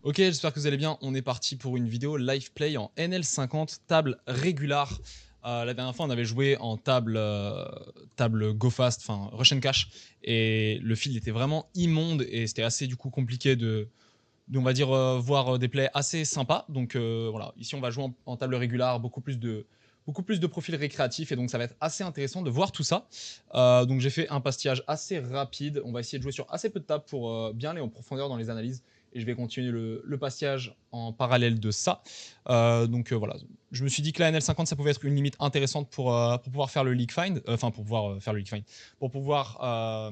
Ok, j'espère que vous allez bien. On est parti pour une vidéo live play en NL50, table régular. La dernière fois, on avait joué en table Go Fast, enfin Russian Cash, et le field était vraiment immonde et c'était assez du coup compliqué on va dire, voir des plays assez sympas. Donc voilà, ici on va jouer en table régular, beaucoup plus de profils récréatifs et donc ça va être assez intéressant de voir tout ça. Donc j'ai fait un pastillage assez rapide. On va essayer de jouer sur assez peu de tables pour bien aller en profondeur dans les analyses et je vais continuer le pastillage en parallèle de ça. Voilà, je me suis dit que la NL50 ça pouvait être une limite intéressante pour pouvoir faire le league find, enfin pour pouvoir faire le league find, pour pouvoir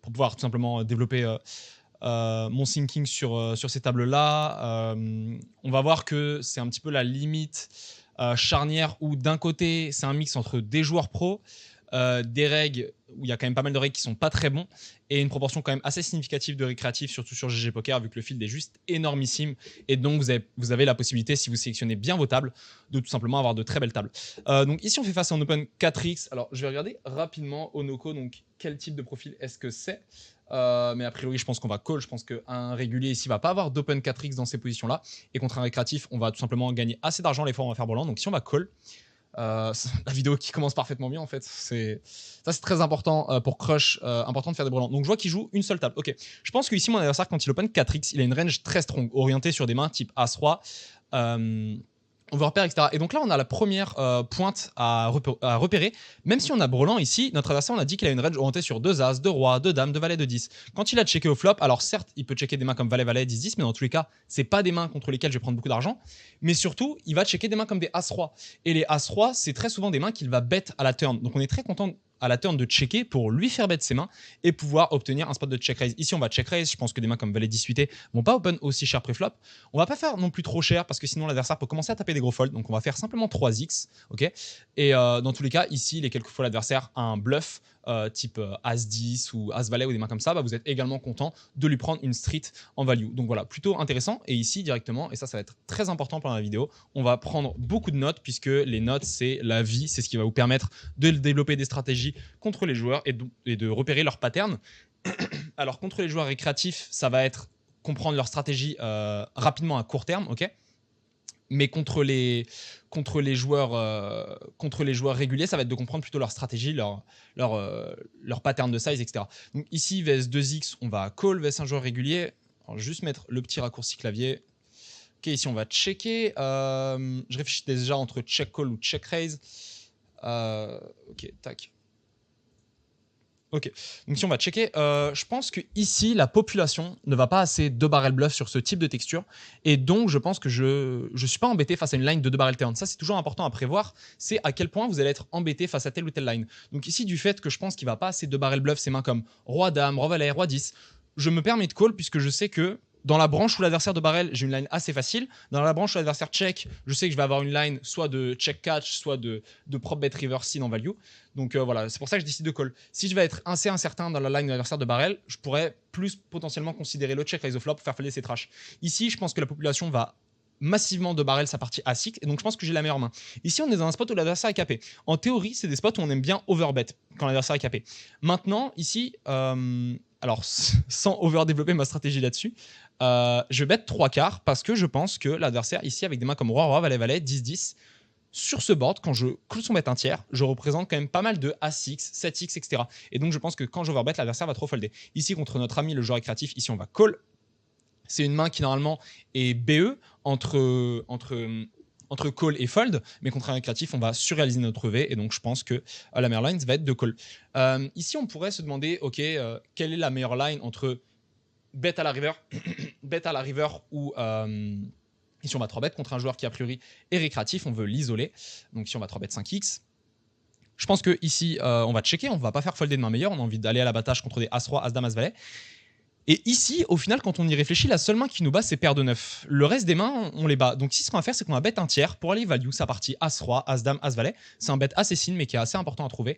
tout simplement développer mon thinking sur ces tables-là. On va voir que c'est un petit peu la limite charnière où d'un côté, c'est un mix entre des joueurs pros, des règles où il y a quand même pas mal de règles qui sont pas très bons et une proportion quand même assez significative de récréatifs, surtout sur GG Poker, vu que le field est juste énormissime. Et donc, vous avez la possibilité, si vous sélectionnez bien vos tables, de tout simplement avoir de très belles tables. Donc ici, on fait face à un Open 4X. Alors, je vais regarder rapidement Onoko, donc quel type de profil est-ce que c'est. Mais a priori, je pense qu'on va call. Je pense qu'un régulier ici va pas avoir d'open 4x dans ces positions-là. Et contre un récréatif, on va tout simplement gagner assez d'argent les fois où on va faire volant. Donc si on va call, la vidéo qui commence parfaitement bien en fait. Ça c'est très important pour Crush, important de faire des brelans. Donc je vois qu'il joue une seule table. Ok. Je pense que ici mon adversaire quand il open 4x, il a une range très strong, orientée sur des mains type As-Roi. On veut repérer, etc. Et donc là, on a la première pointe à repérer. Même si on a Brelan ici, notre adversaire, on a dit qu'il a une range orientée sur 2 As, 2 Rois, 2 Dames, 2 Valets, 2 10. Quand il a checké au flop, alors certes, il peut checker des mains comme Valet-Valet, 10-10, mais dans tous les cas, c'est pas des mains contre lesquelles je vais prendre beaucoup d'argent. Mais surtout, il va checker des mains comme des As-Roi. Et les As-Roi, c'est très souvent des mains qu'il va bet à la turn. Donc on est très content à la turn de checker pour lui faire bet ses mains et pouvoir obtenir un spot de check raise. Ici, on va check raise. Je pense que des mains comme Valet 18 vont pas open aussi cher pré-flop. On va pas faire non plus trop cher parce que sinon l'adversaire peut commencer à taper des gros folds. Donc on va faire simplement 3x. Ok. Et dans tous les cas, ici, les quelques fois l'adversaire a un bluff type As-10 ou As-Valet ou des mains comme ça, bah, vous êtes également content de lui prendre une street en value. Donc voilà, plutôt intéressant. Et ici, directement, et ça va être très important pendant la vidéo, on va prendre beaucoup de notes puisque les notes, c'est la vie, c'est ce qui va vous permettre de développer des stratégies contre les joueurs et de repérer leurs patterns. Alors contre les joueurs récréatifs, ça va être comprendre leur stratégie rapidement à court terme, ok. Mais contre les joueurs réguliers, ça va être de comprendre plutôt leur stratégie, leur pattern de size, etc. Donc ici, VS 2x, on va call VS un joueur régulier. Alors, juste mettre le petit raccourci clavier. Ok, ici, on va checker. Je réfléchis déjà entre check call ou check raise. Ok, tac. Ok, donc si on va checker, je pense que ici la population ne va pas assez 2 barrel bluff sur ce type de texture et donc je pense que je suis pas embêté face à une line de 2 barrel turn. Ça c'est toujours important à prévoir, c'est à quel point vous allez être embêté face à telle ou telle line. Donc ici du fait que je pense qu'il va pas assez 2 barrel bluff ces mains comme Roi Dame, Roi Valet, Roi 10, je me permets de call puisque je sais que dans la branche où l'adversaire de barrel, j'ai une line assez facile. Dans la branche où l'adversaire check, je sais que je vais avoir une line soit de check catch, soit de prop bet river sin en value. Donc voilà, c'est pour ça que je décide de call. Si je vais être assez incertain dans la line de l'adversaire de barrel, je pourrais plus potentiellement considérer le check raise au flop pour faire faller ses trash. Ici, je pense que la population va massivement de barrel sa partie A6 et donc je pense que j'ai la meilleure main. Ici, on est dans un spot où l'adversaire est capé. En théorie, c'est des spots où on aime bien overbet quand l'adversaire est capé. Maintenant, ici, alors sans over-développer ma stratégie là-dessus, je vais bet 3 quarts parce que je pense que l'adversaire ici avec des mains comme Roi, Roi, Valet, Valet, 10-10, sur ce board, quand je close son bet un tiers, je représente quand même pas mal de A6, 7x, etc. Et donc je pense que quand j'overbet, l'adversaire va trop folder. Ici, contre notre ami le joueur récréatif, ici on va call. C'est une main qui normalement est BE entre call et fold, mais contre un récréatif, on va surréaliser notre V, et donc je pense que la meilleure line va être de call. Ici, on pourrait se demander, ok, quelle est la meilleure line entre bet à la river, bet à la river ou ici on va 3 bet contre un joueur qui a priori est récréatif, on veut l'isoler. Donc ici on va 3 bet 5x. Je pense que ici on va checker, on va pas faire folder de main meilleure, on a envie d'aller à l'abattage contre des As-Roi, As-Dame, As-Valet. Et ici, au final, quand on y réfléchit, la seule main qui nous bat, c'est paire de 9. Le reste des mains, on les bat. Donc ici, ce qu'on va faire, c'est qu'on va bet un tiers pour aller value sa partie As-Roi, As-Dame, As-Valet. C'est un bet assez sin, mais qui est assez important à trouver.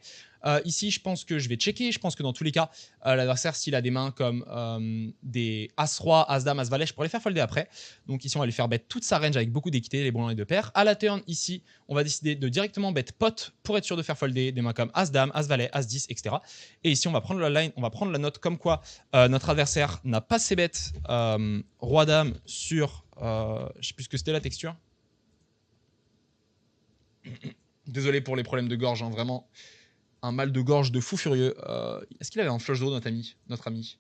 Ici, je pense que je vais checker. Je pense que dans tous les cas, l'adversaire, s'il a des mains comme des As-Roi, As-Dame, As-Valet, je pourrais les faire folder après. Donc ici, on va lui faire bet toute sa range avec beaucoup d'équité, les bons et deux paires. À la turn, ici, on va décider de directement bet pot pour être sûr de faire folder des mains comme As-Dame, As-Valet, As-10, etc. Et ici, on va prendre la line, on va prendre la note comme quoi notre adversaire n'a pas ses bêtes Roi-Dame sur... je sais plus ce que c'était la texture. Désolé pour les problèmes de gorge, hein, vraiment un mal de gorge de fou furieux. Est-ce qu'il avait un flush draw, notre ami?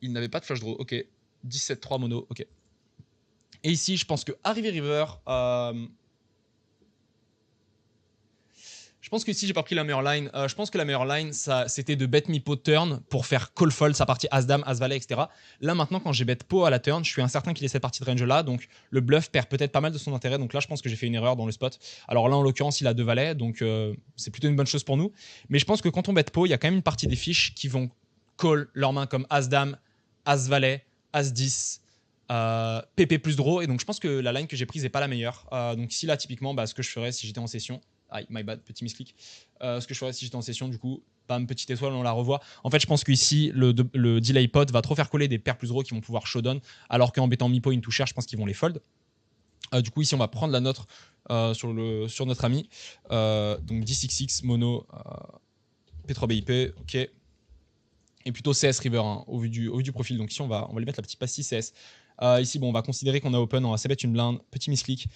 Il n'avait pas de flush draw, ok. 17-3 mono, ok. Et ici, je pense que arrivé river, je pense que ici, j'ai pas pris la meilleure line. Je pense que la meilleure line, c'était de bet mi pot turn pour faire call fold sa partie As-Dame, As-Valet, etc. Là, maintenant, quand j'ai bet pot à la turn, je suis incertain qu'il ait cette partie de range-là. Donc, le bluff perd peut-être pas mal de son intérêt. Donc là, je pense que j'ai fait une erreur dans le spot. Alors là, en l'occurrence, il a 2 valets. Donc, c'est plutôt une bonne chose pour nous. Mais je pense que quand on bet pot, il y a quand même une partie des fiches qui vont call leurs mains comme As-Dame, As-Valet, As-10, PP plus draw. Et donc, je pense que la line que j'ai prise n'est pas la meilleure. Donc ici, là, typiquement, ce que je ferais si j'étais en session... Aïe, my bad, petit misclick. Ce que je ferais si j'étais en session, du coup, bam, petite étoile, on la revoit. En fait, je pense qu'ici, le delay pot va trop faire coller des paires plus gros qui vont pouvoir showdown, alors qu'en bettant mi-pot une toucher, je pense qu'ils vont les fold. Du coup, ici, on va prendre la nôtre sur notre ami. Donc 10xx, mono, P3BIP, ok. Et plutôt CS river, hein, au vu du profil. Donc ici, on va lui mettre la petite pastille CS. Ici, bon, on va considérer qu'on a open, on va s'abattre une blinde, petit misclick.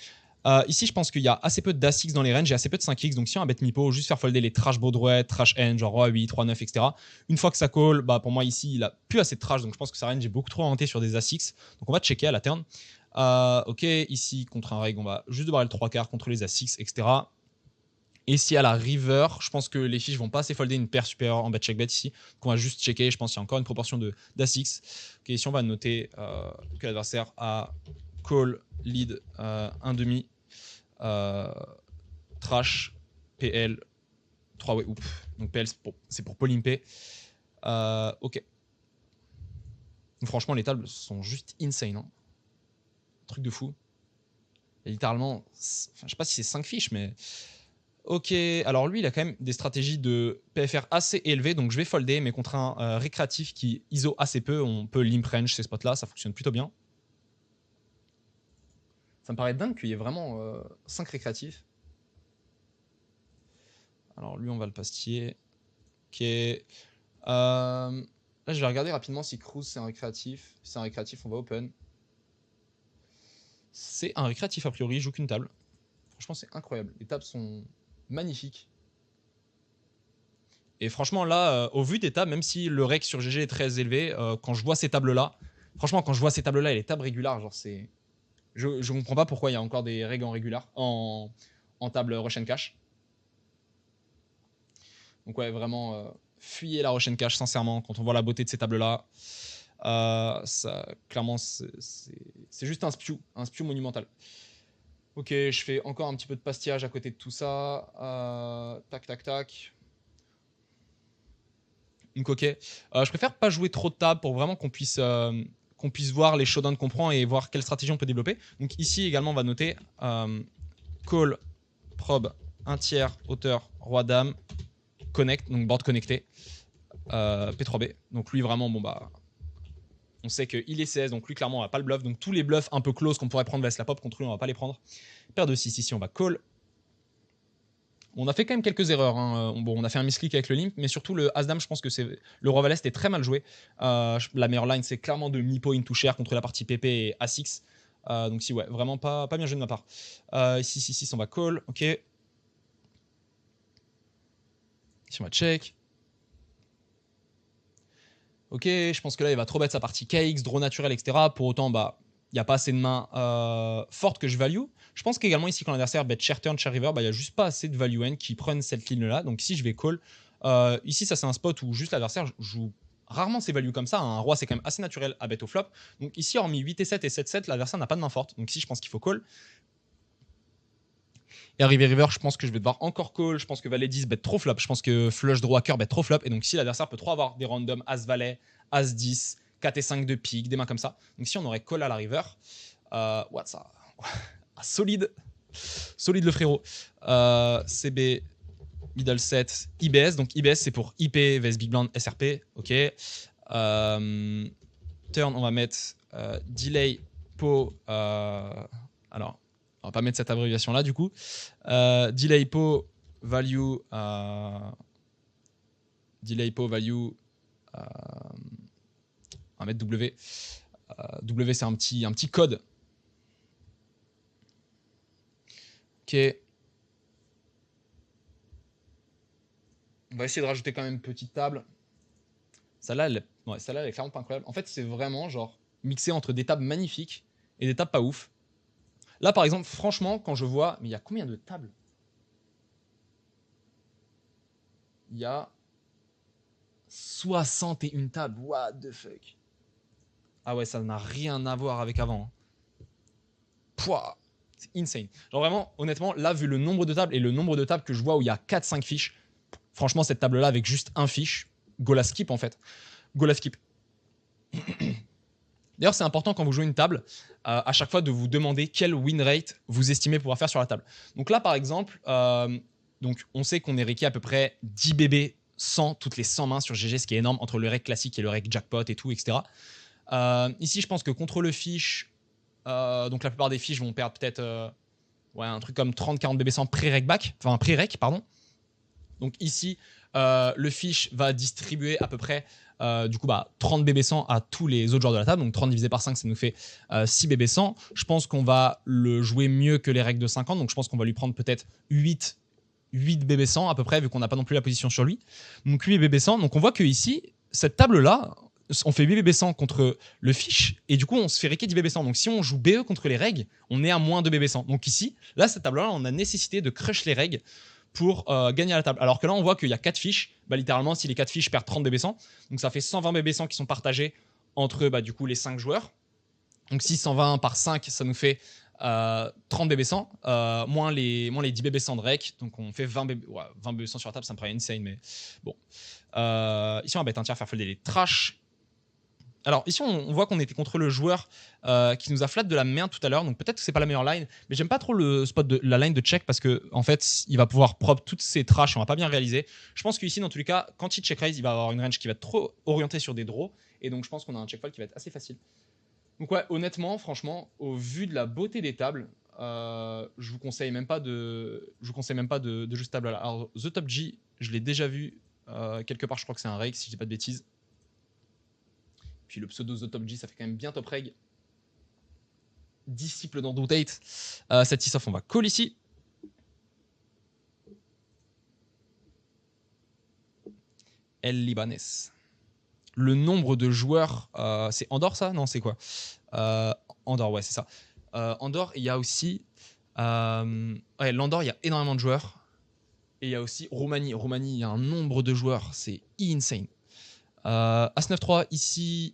Ici, je pense qu'il y a assez peu d'As-X dans les ranges et assez peu de 5X. Donc, si on a bet mi-pot, juste faire folder les trash baudrouette, trash end, genre roi 8, roi 9, etc. Une fois que ça call, pour moi, ici, il a plus assez de trash. Donc, je pense que sa range est beaucoup trop orientée sur des As-X. Donc, on va checker à la turn. Ok, ici, contre un reg, on va juste barrer le 3 quarts contre les As-X, etc. Et ici, à la river, je pense que les fiches vont pas assez folder une paire supérieure en bet check bet ici. Donc, on va juste checker. Je pense qu'il y a encore une proportion d'As-X. Ok, ici, on va noter que l'adversaire a call, lead, 1,5. Trash, PL, 3 way hoop. Donc PL, c'est pour polimper. Ok. Donc, franchement, les tables sont juste insane. Hein. Truc de fou. Et littéralement, je sais pas si c'est 5 fiches, mais... Ok, alors lui, il a quand même des stratégies de PFR assez élevées, donc je vais folder, mais contre un récréatif qui ISO assez peu, on peut limp range ces spots-là, ça fonctionne plutôt bien. Ça me paraît dingue qu'il y ait vraiment 5 récréatifs. Alors lui, on va le pastiller. Ok. Là, je vais regarder rapidement si Cruise c'est un récréatif. Si c'est un récréatif, on va open. C'est un récréatif a priori, il joue qu'une table. Franchement, c'est incroyable. Les tables sont magnifiques. Et franchement, là, au vu des tables, même si le rec sur GG est très élevé, quand je vois ces tables-là, franchement, quand je vois ces tables-là et les tables régulières, genre c'est... Je comprends pas pourquoi il y a encore des regs en régular, en table Rush and Cash. Donc ouais, vraiment, fuyez la Rush and Cash, sincèrement, quand on voit la beauté de ces tables-là. Clairement, c'est juste un spew monumental. Ok, je fais encore un petit peu de pastillage à côté de tout ça. Tac, tac, tac. Donc ok. Je préfère pas jouer trop de tables pour vraiment qu'on puisse voir les showdowns qu'on prend et voir quelle stratégie on peut développer. Donc ici également, on va noter call, probe, 1 tiers, hauteur, roi, dame, connect, donc board connecté, P3B. Donc lui vraiment, on sait qu'il est CS, donc lui clairement on va pas le bluff. Donc tous les bluffs un peu close qu'on pourrait prendre vs la pop, contre lui on va pas les prendre. Paire de 6 ici, on va call. On a fait quand même quelques erreurs. Hein. Bon, on a fait un misclick avec le limp, mais surtout le As-Dame, je pense que le Roi Valet était très mal joué. La meilleure line, c'est clairement de mi-pot into share contre la partie PP et As-X. Donc si, ouais, vraiment pas bien joué de ma part. Ici, 6, on va call, ok. Ici, on va check. Ok, je pense que là, il va trop bet sa partie KX, draw naturel, etc. Pour autant, il n'y a pas assez de mains fortes que je value. Je pense qu'également ici, quand l'adversaire bet share turn, share river, il n'y a juste pas assez de value end qui prennent cette ligne-là. Donc ici, je vais call. Ici, ça, c'est un spot où juste l'adversaire joue rarement ses values comme ça. Un roi, c'est quand même assez naturel à bet au flop. Donc ici, hormis 8 et 7 et 7-7, l'adversaire n'a pas de main forte. Donc ici, je pense qu'il faut call. Et arrivé river, je pense que je vais devoir encore call. Je pense que valet 10 bet trop flop. Je pense que flush draw cœur bet trop flop. Et donc si l'adversaire peut trop avoir des randoms as valet, as 10, 4 et 5 de pique, des mains comme ça. Donc si on aurait call à la river, what ça solide. Solide le frérot. CB middle set, IBS. Donc IBS, c'est pour IP vs Big Blind SRP. Ok. Turn, on va mettre delay po. Alors, on va pas mettre cette abréviation là du coup. Delay po value. Delay po value. On va mettre W. W, c'est un petit code. Ok. On va essayer de rajouter quand même une petite table. Celle-là, elle est clairement pas incroyable. En fait, c'est vraiment genre mixé entre des tables magnifiques et des tables pas ouf. Là, par exemple, franchement, quand je vois... Mais il y a combien de tables? Il y a 61 tables. What the fuck? Ah ouais, ça n'a rien à voir avec avant. Pouah, c'est insane. Genre vraiment, honnêtement, là, vu le nombre de tables et le nombre de tables que je vois où il y a 4-5 fiches, franchement, cette table-là, avec juste un fiche, go la skip en fait. Go la skip. D'ailleurs, c'est important quand vous jouez une table, à chaque fois de vous demander quel win rate vous estimez pouvoir faire sur la table. Donc là, par exemple, donc on sait qu'on est requis à peu près 10 BB 100 toutes les 100 mains sur GG, ce qui est énorme entre le rec classique et le rec jackpot et tout, etc. Ici, je pense que contre le fiche, donc la plupart des fiches vont perdre peut-être un truc comme 30-40 BB 100 pré-rec back, enfin pré-rec, pardon. Donc ici, le fiche va distribuer à peu près du coup 30 BB 100 à tous les autres joueurs de la table. Donc 30 divisé par 5, ça nous fait 6 BB 100. Je pense qu'on va le jouer mieux que les règles de 50. Donc je pense qu'on va lui prendre peut-être 8 BB 100 à peu près, vu qu'on n'a pas non plus la position sur lui. Donc 8 BB 100. Donc on voit que ici, cette table-là, on fait 8 BB 100 contre le fiche et du coup on se fait réquer 10 BB 100. Donc si on joue BE contre les règles, on est à moins de BB 100. Donc ici, là, cette table-là, on a nécessité de crush les règles pour gagner à la table. Alors que là, on voit qu'il y a 4 fiches. Littéralement, si les 4 fiches perdent 30 BB 100, donc ça fait 120 BB 100 qui sont partagés entre du coup les 5 joueurs. Donc si 120 par 5, ça nous fait 30 BB 100, moins les 10 BB 100 de rec. Donc on fait 20 BB 100 sur la table, ça me paraît insane, mais bon. Ici, on va mettre un tiers, faire folder les trash. Alors ici, on voit qu'on était contre le joueur qui nous a flat de la merde tout à l'heure, donc peut-être que c'est pas la meilleure line, mais j'aime pas trop le spot de la line de check parce que en fait, il va pouvoir prop toutes ses trash et on va pas bien réaliser. Je pense qu'ici, dans tous les cas, quand il check raise, il va avoir une range qui va être trop orientée sur des draws, et donc je pense qu'on a un check fold qui va être assez facile. Donc ouais, honnêtement, franchement, au vu de la beauté des tables, je vous conseille même pas de jouer cette table là. Alors The Top G, je l'ai déjà vu quelque part, je crois que c'est un rake si je dis pas de bêtises. Puis le pseudo The Top G, ça fait quand même bien top reg. Disciple d'Andoutate. Cette 6 off, on va call ici. El Libanès. Le nombre de joueurs, c'est Andorre ça? Non, c'est quoi? Andorre, ouais, c'est ça. Andorre, il y a aussi... ouais, l'Andorre, il y a énormément de joueurs. Et il y a aussi Roumanie. Roumanie, il y a un nombre de joueurs, c'est insane. As 9-3, ici...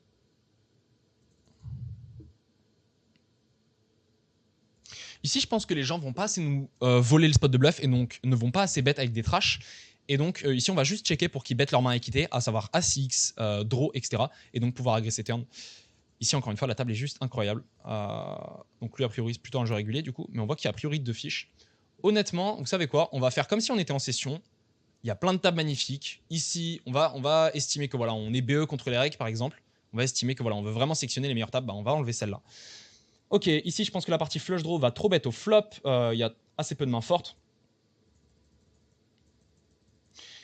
Ici, je pense que les gens vont pas assez nous voler le spot de bluff et donc ne vont pas assez bet avec des trash. Et donc ici, on va juste checker pour qu'ils bettent leur main à équité, à savoir As-6, draw, etc. Et donc pouvoir agresser turn. Ici, encore une fois, la table est juste incroyable. Donc lui, a priori, c'est plutôt un jeu régulier du coup. Mais on voit qu'il y a a priori 2 fiches. Honnêtement, vous savez quoi? On va faire comme si on était en session. Il y a plein de tables magnifiques. Ici, on va estimer que voilà, on est BE contre les règles, par exemple. On va estimer que voilà, on veut vraiment sectionner les meilleures tables. On va enlever celle-là. Ok, ici je pense que la partie flush draw va trop bet au flop. Il y a assez peu de mains fortes.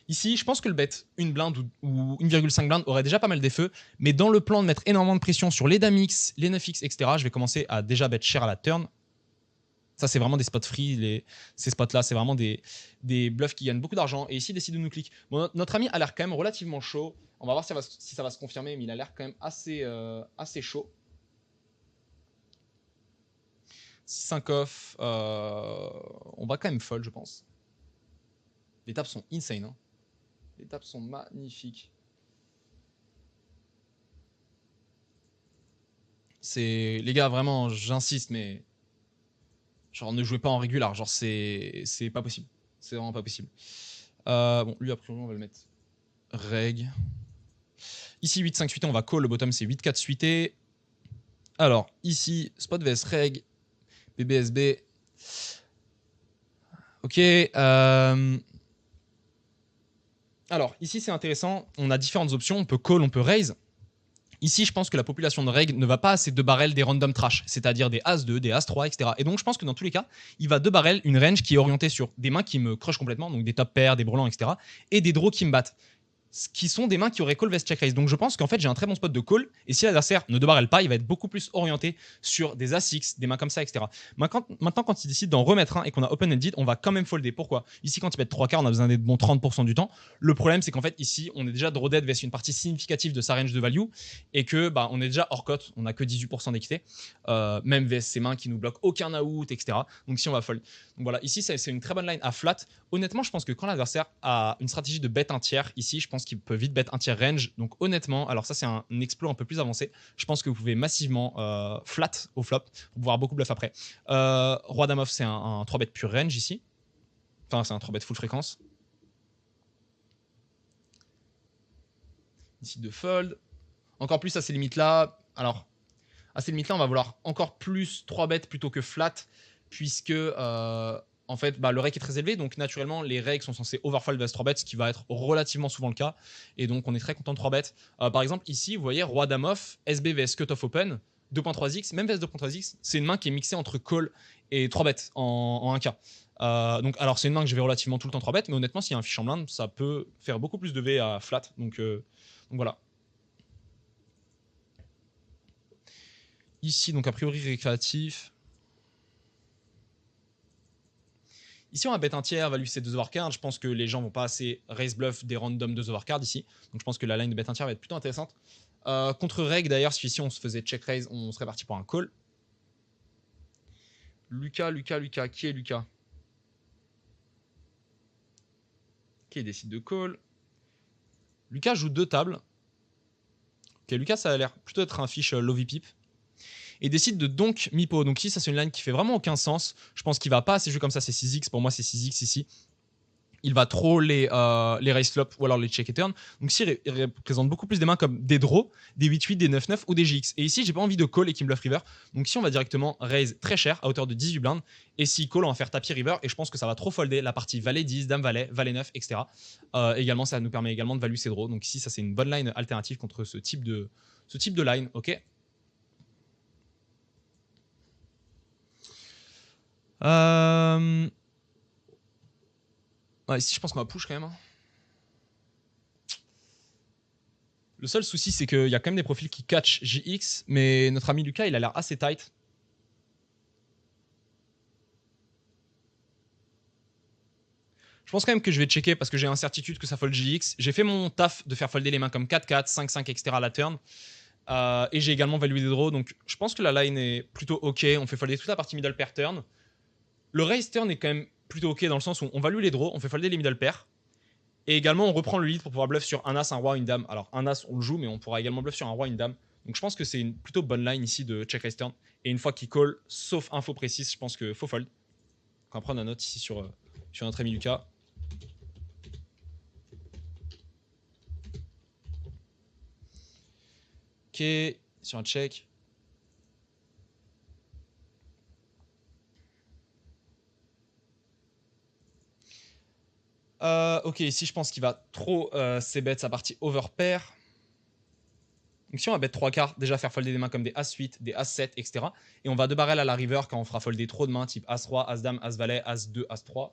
Ici, je pense que le bet, une blinde ou 1,5 blinde aurait déjà pas mal des feux. Mais dans le plan de mettre énormément de pression sur les dames X, les 9X, etc., je vais commencer à déjà bet cher à la turn. Ça, c'est vraiment des spots free. Ces spots-là, c'est vraiment des bluffs qui gagnent beaucoup d'argent. Et ici, il décide de nous cliquer. Bon, notre ami a l'air quand même relativement chaud. On va voir si ça va se confirmer, mais il a l'air quand même assez chaud. 6-5 off, on va quand même fold, je pense. Les tables sont insane. Hein. Les tables sont magnifiques. Les gars, vraiment, j'insiste, mais... Genre, ne jouez pas en régular. Genre, c'est pas possible. C'est vraiment pas possible. Bon, lui, a priori, on va le mettre reg. Ici, 8-5 suité, on va call. Le bottom, c'est 8-4 suité. Alors, ici, spot vs reg. BBSB. Ok. Alors, ici, c'est intéressant. On a différentes options. On peut call, on peut raise. Ici, je pense que la population de reg ne va pas à ces 2 barrels des random trash, c'est-à-dire des As-2, des As-3, etc. Et donc, je pense que dans tous les cas, il va 2 barrels, une range qui est orientée sur des mains qui me crush complètement, donc des top pairs, des brelans, etc. et des draws qui me battent. Qui sont des mains qui auraient call vs check raise. Donc je pense qu'en fait j'ai un très bon spot de call, et si l'adversaire ne débarrelle pas, il va être beaucoup plus orienté sur des As-6, des mains comme ça, etc. Maintenant, quand il décide d'en remettre un et qu'on a open-ended, on va quand même folder. Pourquoi? Ici, quand il met 3 quarts, on a besoin d'être bon 30% du temps. Le problème, c'est qu'en fait, ici, on est déjà draw dead vers une partie significative de sa range de value, et que on est déjà hors cote, on a que 18% d'équité, même vs ces mains qui nous bloquent aucun out, etc. Donc si on va fold. Donc voilà, ici, c'est une très bonne line à flat. Honnêtement, je pense que quand l'adversaire a une stratégie de bet un tiers, ici, je pense qu'il peut vite bet un tiers range. Donc honnêtement, alors ça, c'est un exploit un peu plus avancé. Je pense que vous pouvez massivement flat au flop pour pouvoir beaucoup bluff après. Roi dame off, c'est un 3 bet pure range ici. Enfin, c'est un 3 bet full fréquence. Ici, de fold. Encore plus à ces limites-là. Alors, à ces limites-là, on va vouloir encore plus 3 bêtes plutôt que flat, puisque en fait, le rake est très élevé, donc naturellement, les rakes sont censés overfold vs 3 bêtes, ce qui va être relativement souvent le cas, et donc on est très content de 3 bêtes. Par exemple, ici, vous voyez, roi dame off, SB vs cut-off open, 2.3x, même vs 2.3x, c'est une main qui est mixée entre call et 3 bêtes en 1K. Donc, alors, c'est une main que je vais relativement tout le temps 3 bêtes, mais honnêtement, s'il y a un fiche en blind, ça peut faire beaucoup plus de V à flat, donc voilà. Ici, donc a priori récréatif. Ici, on va bet un tiers, value c'est 2 overcards. Je pense que les gens vont pas assez raise bluff des random 2 overcards ici. Donc je pense que la line de bet un tiers va être plutôt intéressante. Contre reg, d'ailleurs, si ici on se faisait check raise, on serait parti pour un call. Lucas. Qui est Lucas? Qui décide de call. Lucas joue 2 tables. Ok, Lucas, ça a l'air plutôt être un fiche Lovey Pip. Et décide de donc Mipo. Donc ici, ça c'est une line qui fait vraiment aucun sens. Je pense qu'il va pas assez jouer comme ça, c'est 6x. Pour moi, c'est 6x ici. Il va trop les raise flop ou alors les check et turn. Donc ici, il représente beaucoup plus des mains comme des draws, des 8-8, des 9-9 ou des GX. Et ici, j'ai pas envie de call et qu'il me bluff river. Donc ici, on va directement raise très cher à hauteur de 18 blindes. Et si call, on va faire tapis river. Et je pense que ça va trop folder la partie valet 10, dame valet, valet 9, etc. Également, ça nous permet également de value ses draws. Donc ici, ça c'est une bonne line alternative contre ce type de line. Ok. Ouais, ici, je pense qu'on va push quand même. Hein. Le seul souci, c'est qu'il y a quand même des profils qui catch JX, mais notre ami Lucas, il a l'air assez tight. Je pense quand même que je vais checker parce que j'ai incertitude que ça fold JX. J'ai fait mon taf de faire folder les mains comme 4-4, 5-5, etc. à la turn. Et j'ai également valué des draws, donc je pense que la line est plutôt ok. On fait folder toute la partie middle pair turn. Le raise turn est quand même plutôt ok dans le sens où on value les draws, on fait folder les middle pairs. Et également, on reprend le lead pour pouvoir bluff sur un as, un roi, une dame. Alors, un as, on le joue, mais on pourra également bluff sur un roi, une dame. Donc, je pense que c'est une plutôt bonne line ici de check raise turn. Et une fois qu'il call, sauf info précise, je pense que faut fold. On va prendre la note ici sur notre ami Lucas. Ok, sur un check. Ok, ici, je pense qu'il va trop c-bet sa partie overpair. Donc si on va bet 3 cartes, déjà faire folder des mains comme des As-8, des As-7, etc. Et on va 2 barrels à la river quand on fera folder trop de mains, type As-Roi, As-Dame, As-Valet, As-2, As-3.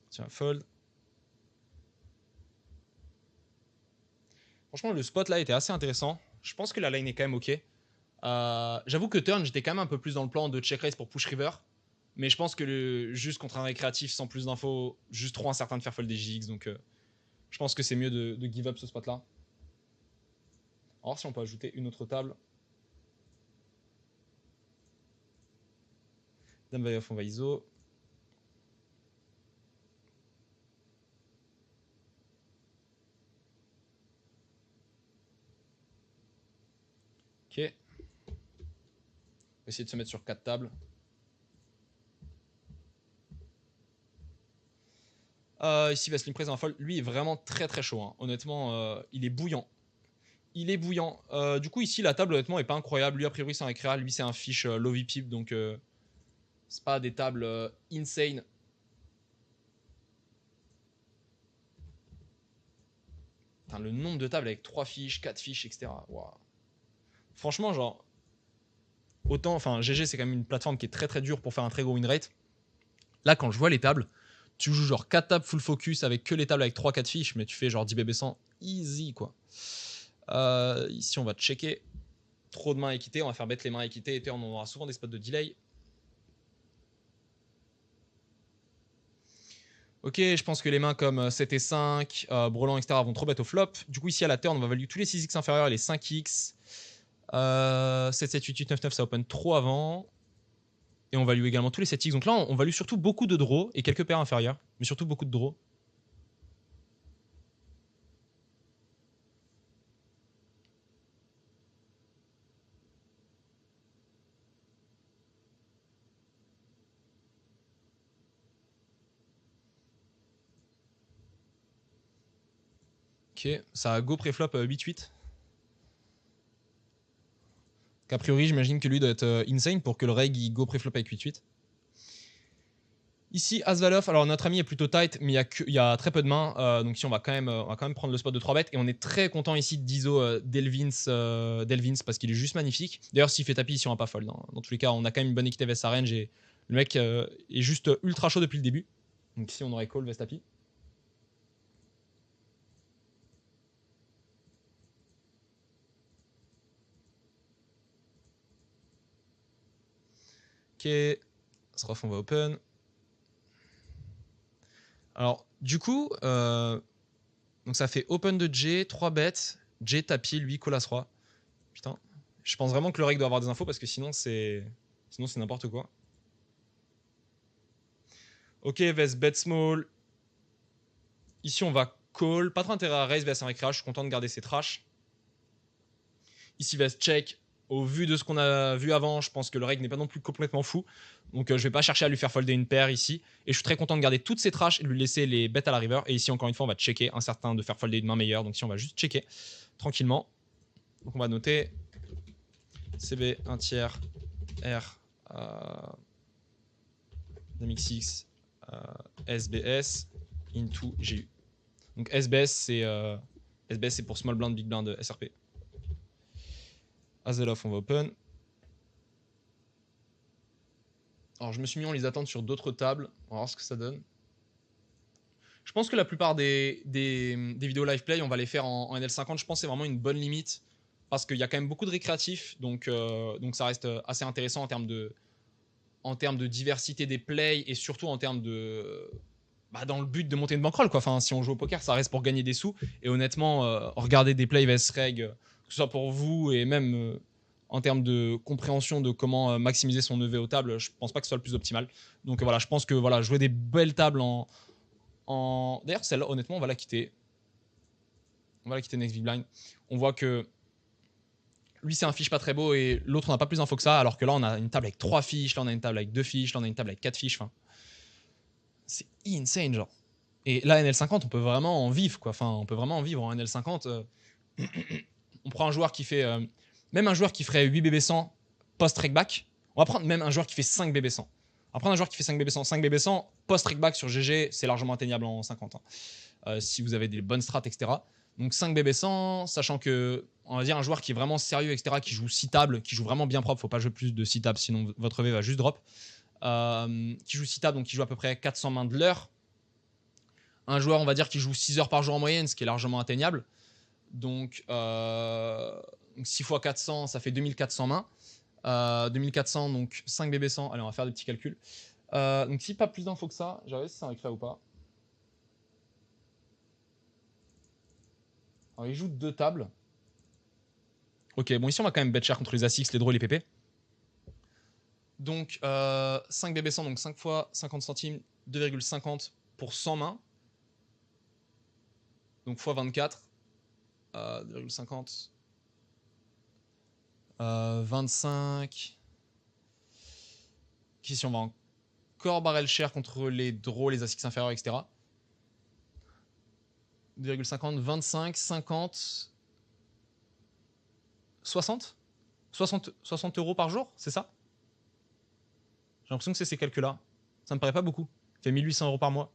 Tiens, fold. Franchement, le spot là était assez intéressant. Je pense que la line est quand même ok. J'avoue que turn, j'étais quand même un peu plus dans le plan de check raise pour push river. Mais je pense que juste contre un récréatif sans plus d'infos, juste trop incertain de faire fold des GX. Donc je pense que c'est mieux de give up ce spot là. On va voir si on peut ajouter une autre table. Dame valet off, on va ISO. Ok. On va essayer de se mettre sur 4 tables. Ici, va slim présent en fold. Lui est vraiment très très chaud. Hein. Honnêtement, il est bouillant. Il est bouillant. Du coup, ici, la table, honnêtement, est pas incroyable. Lui, a priori, c'est un récréa. Lui, c'est un fiche Lovey Pip. Donc, C'est pas des tables insane. Putain, le nombre de tables avec 3 fiches, 4 fiches, etc. Wow. Franchement, genre, autant, enfin, GG, c'est quand même une plateforme qui est très très dure pour faire un très gros win rate. Là, quand je vois les tables, tu joues genre 4 tables full focus avec que les tables avec 3-4 fiches, mais tu fais genre 10 BB100 easy, quoi. Ici, on va checker. Trop de mains équitées, on va faire bet les mains équitées et on aura souvent des spots de delay. Ok, je pense que les mains comme 7 et 5, Brelan, etc. vont trop bet au flop. Du coup, ici à la turn, on va value tous les 6x inférieurs et les 5x. 7, 7, 8, 8, 9, 9, ça open trop avant. Et on value également tous les 7x. Donc là, on value surtout beaucoup de draws et quelques paires inférieures. Mais surtout beaucoup de draws. Ok, ça a go pré-flop 8-8. A priori, j'imagine que lui doit être insane pour que le reg il go pré-flop avec 8-8. Ici, As-Val-Off, alors notre ami est plutôt tight, mais il y a très peu de mains. Donc ici, on va quand même prendre le spot de 3 bêtes. Et on est très content ici d'ISO Delvins parce qu'il est juste magnifique. D'ailleurs, s'il fait tapis, ici, on va pas fold. Hein. Dans tous les cas, on a quand même une bonne équité vs sa range et le mec est juste ultra chaud depuis le début. Donc ici, on aurait call vs tapis. Ok, Sroff, on va open. Alors, du coup, donc ça fait open de J, 3 bêtes, J tapis, lui, call As-Roi. Putain, je pense vraiment que le reg doit avoir des infos parce que sinon c'est n'importe quoi. Ok, vs bet small. Ici, on va call. Pas trop intérêt à raise vs un recrash. Je suis content de garder ses trash. Ici, vs check. Au vu de ce qu'on a vu avant, je pense que le reg n'est pas non plus complètement fou. Donc, je vais pas chercher à lui faire folder une paire ici. Et je suis très content de garder toutes ses trash et de lui laisser les bêtes à la river. Et ici, encore une fois, on va checker. Incertain de faire folder une main meilleure. Donc, ici, on va juste checker tranquillement. Donc, on va noter CB 1 tiers R MXX SBS into GU. Donc SBS c'est pour Small Blind, Big Blind, SRP. As-Val-Off, on va open. Alors je me suis mis en les attendre sur d'autres tables. On va voir ce que ça donne. Je pense que la plupart des vidéos live play, on va les faire en NL50. Je pense que c'est vraiment une bonne limite parce qu'il y a quand même beaucoup de récréatifs. Donc ça reste assez intéressant en termes de diversité des plays et surtout en termes de... dans le but de monter une bankroll, quoi. Enfin, si on joue au poker, ça reste pour gagner des sous. Et honnêtement, regarder des plays vs reg, que ce soit pour vous et même en termes de compréhension de comment maximiser son EV aux tables, je pense pas que ce soit le plus optimal. Donc voilà, je pense que voilà, jouer des belles tables en... D'ailleurs, celle-là, honnêtement, on va la quitter. On va la quitter Next Big Blind. On voit que lui, c'est un fiche pas très beau et l'autre, on n'a pas plus d'infos que ça. Alors que là, on a une table avec 3 fiches, là, on a une table avec 2 fiches, là, on a une table avec 4 fiches. Enfin, c'est insane, genre. Et là, NL50, on peut vraiment en vivre, quoi. Enfin, on peut vraiment en vivre en NL50. On prend un joueur qui fait... même un joueur qui ferait 8 BB100 post-trackback, on va prendre même un joueur qui fait 5 BB100. On va prendre un joueur qui fait 5 BB100. 5 BB100 post-trackback sur GG, c'est largement atteignable en 50. Hein. Si vous avez des bonnes strats, etc. Donc 5 BB100, sachant que, on va dire, un joueur qui est vraiment sérieux, etc., qui joue 6 tables, qui joue vraiment bien propre, faut pas jouer plus de 6 tables, sinon votre V va juste drop. Qui joue 6 tables, donc qui joue à peu près 400 mains de l'heure. Un joueur, on va dire, qui joue 6 heures par jour en moyenne, ce qui est largement atteignable. Donc 6 x 400, ça fait 2400 mains. 2400, donc 5 BB100. Allez, on va faire des petits calculs. Donc si pas plus d'infos que ça, je vais si c'est un récré ou pas. Alors il joue 2 tables. Ok, bon ici on va quand même bet cher contre les A6, les draws et les PP. Donc 5 BB100, donc 5 fois 50 centimes, 2,50 pour 100 mains. Donc x 24, 2,50. 25. Ici, on va encore barrel cher contre les draws, les A6 inférieurs, etc. 2,50, 25, 50, 60 60 euros par jour, c'est ça? l'impression que c'est ces calculs-là. Ça me paraît pas beaucoup. Il fait 1800 € par mois.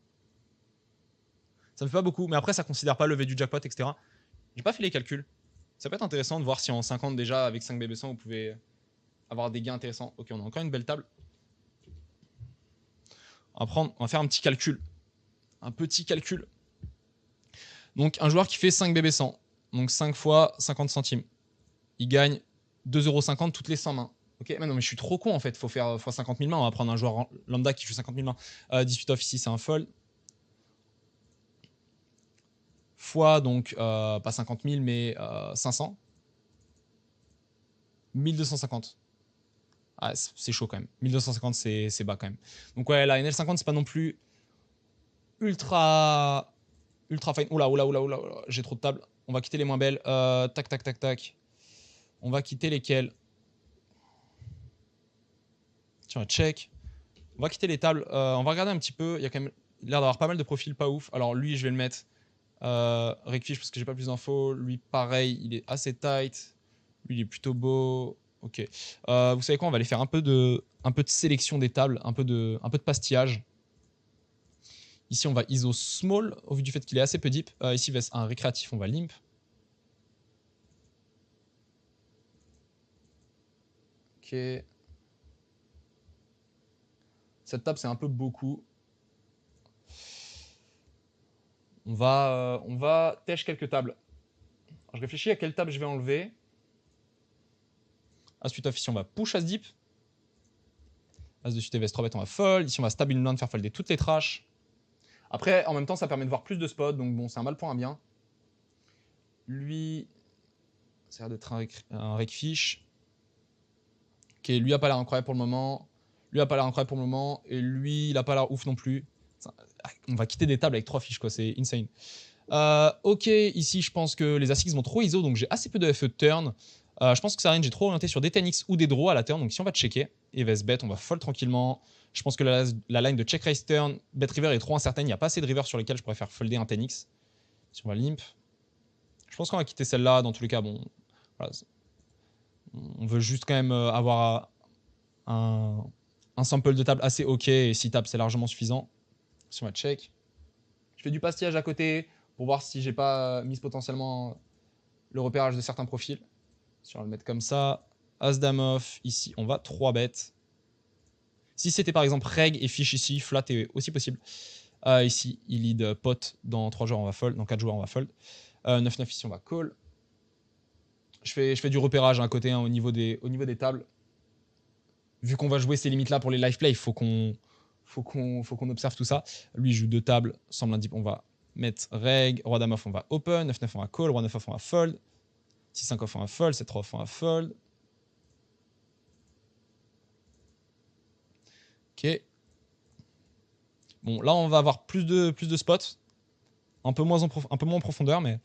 Ça me fait pas beaucoup, mais après, ça considère pas lever du jackpot, etc. J'ai pas fait les calculs. Ça peut être intéressant de voir si en 50 déjà, avec 5 BB100, vous pouvez avoir des gains intéressants. Ok, on a encore une belle table. On va faire un petit calcul. Un petit calcul. Donc, un joueur qui fait 5 BB100. Donc, 5 fois 50 centimes. Il gagne 2,50 € toutes les 100 mains. Ok, mais non, mais je suis trop con en fait. Il faut faire fois 50 000 mains. On va prendre un joueur lambda qui joue 50 000 mains. 18 off ici, c'est un fold. Fois donc, pas 50 000, mais 500. 1250. Ah, c'est chaud quand même. 1250, c'est bas quand même. Donc, ouais, la NL50, c'est pas non plus ultra fine. Oula, j'ai trop de tables. On va quitter les moins belles. Tac, tac, tac, tac. On va quitter lesquelles? Tiens, check. On va quitter les tables. On va regarder un petit peu. Il y a quand même l'air d'avoir pas mal de profils pas ouf. Alors, lui, je vais le mettre Recfish parce que j'ai pas plus d'infos. Lui, pareil, il est assez tight. Lui, il est plutôt beau. Ok. Vous savez quoi? On va aller faire un peu de sélection des tables, un peu de pastillage. Ici, on va ISO small, au vu du fait qu'il est assez peu deep. Ici, un récréatif, on va limp. Ok. Cette table, c'est un peu beaucoup. On va tèche quelques tables. Alors, je réfléchis à quelle table je vais enlever. As-8 off, ici, on va push As-Deep. As-dessus, TVS 3 bêtes, on va fold. Ici, on va stab une blinde, faire folder toutes les trashs. Après, en même temps, ça permet de voir plus de spots. Donc, bon, c'est un mal pour un bien. Lui, ça a l'air d'être un Recfish. Ok, lui a pas l'air incroyable pour le moment. Lui a pas l'air incroyable pour le moment. Et lui, il a pas l'air ouf non plus. On va quitter des tables avec 3 fiches, quoi. C'est insane. Ok, ici, je pense que les ASICs vont trop ISO. Donc, j'ai assez peu de FE de turn. Je pense que sa range est trop orientée sur des 10x ou des draws à la turn. Donc, si on va checker et vs bet, on va fold tranquillement. Je pense que la line de check raise turn, bet river est trop incertaine. Il n'y a pas assez de river sur lesquels je pourrais faire folder un 10x. Si on va limp, je pense qu'on va quitter celle-là. Dans tous les cas, bon, voilà, on veut juste quand même avoir un sample de table assez ok. Et 6 tables, c'est largement suffisant. Si on va check, je fais du pastillage à côté pour voir si j'ai pas mis potentiellement le repérage de certains profils. Si on va le mettre comme ça, As Dame off, ici on va 3 bêtes. Si c'était par exemple Reg et Fish ici, flat est aussi possible. Ici, il lead pot, dans 3 joueurs on va fold, dans 4 joueurs on va fold. 9-9 ici on va call. Je fais du repérage à côté au niveau des tables. Vu qu'on va jouer ces limites là pour les live play, il faut qu'on observe tout ça. Lui il joue 2 tables, semble un deep, on va mettre Reg, Roi Dame off on va open, 9-9 on va call, Roi 9 off on va fold. 6-5 off on va fold, 7-3 off on va fold. Ok. Bon, là, on va avoir plus de spots. Un peu moins en profondeur, mais...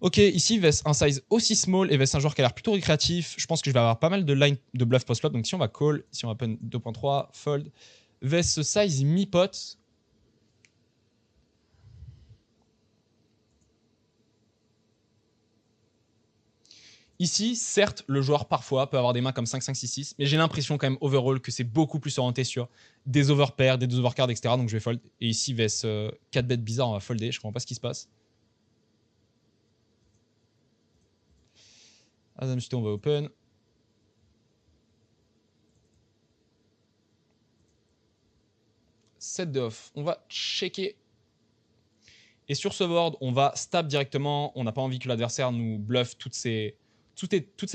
Ok, ici, Vess, un size aussi small et Vess, un joueur qui a l'air plutôt récréatif. Je pense que je vais avoir pas mal de line de bluff post-flop. Donc, si on va call, si on va open 2.3, fold. Vess, size mi-pot. Ici, certes, le joueur parfois peut avoir des mains comme 5, 5, 6, 6, mais j'ai l'impression quand même overall que c'est beaucoup plus orienté sur des overpairs, des 2 overcards, etc. Donc je vais fold. Et ici, Vess, 4 bêtes bizarres, on va folder. Je comprends pas ce qui se passe. Adam on va open. Set de off. On va checker. Et sur ce board, on va stab directement. On n'a pas envie que l'adversaire nous bluffe toutes ces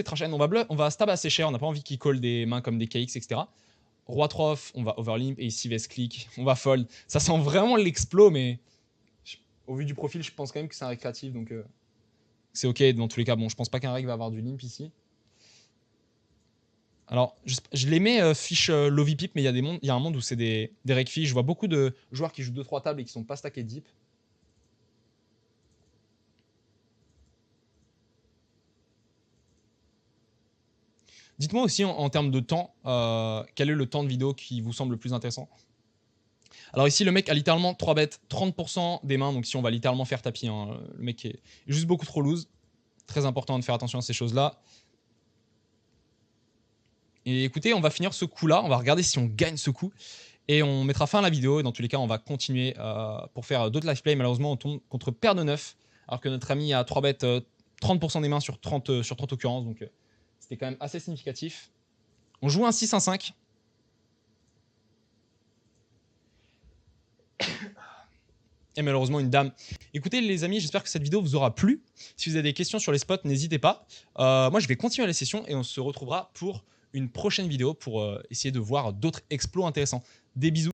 trash hands. On va stab assez cher. On n'a pas envie qu'il call des mains comme des KX, etc. Roi 3 off, on va overlimp. Et ici, Vest click, on va fold. Ça sent vraiment l'explo, mais au vu du profil, je pense quand même que c'est un récréatif. Donc c'est ok dans tous les cas. Bon, je pense pas qu'un reg va avoir du limp ici. Alors, je les mets fiche low pip, mais il y a un monde où c'est des reg fish. Je vois beaucoup de joueurs qui jouent 2-3 tables et qui sont pas stackés deep. Dites-moi aussi en termes de temps, quel est le temps de vidéo qui vous semble le plus intéressant? Alors ici, le mec a littéralement 3 bêtes, 30% des mains, donc si on va littéralement faire tapis, hein, le mec est juste beaucoup trop loose. Très important de faire attention à ces choses-là. Et écoutez, on va finir ce coup-là, on va regarder si on gagne ce coup. Et on mettra fin à la vidéo. Et dans tous les cas, on va continuer pour faire d'autres live play. Malheureusement, on tombe contre paire de 9. Alors que notre ami a 3 bêtes, 30% des mains sur 30 occurrences. Donc c'était quand même assez significatif. On joue un 6-1-5. Et malheureusement une dame. Écoutez les amis, j'espère que cette vidéo vous aura plu. Si vous avez des questions sur les spots, n'hésitez pas. Moi je vais continuer la session et on se retrouvera pour une prochaine vidéo pour essayer de voir d'autres exploits intéressants. Des bisous.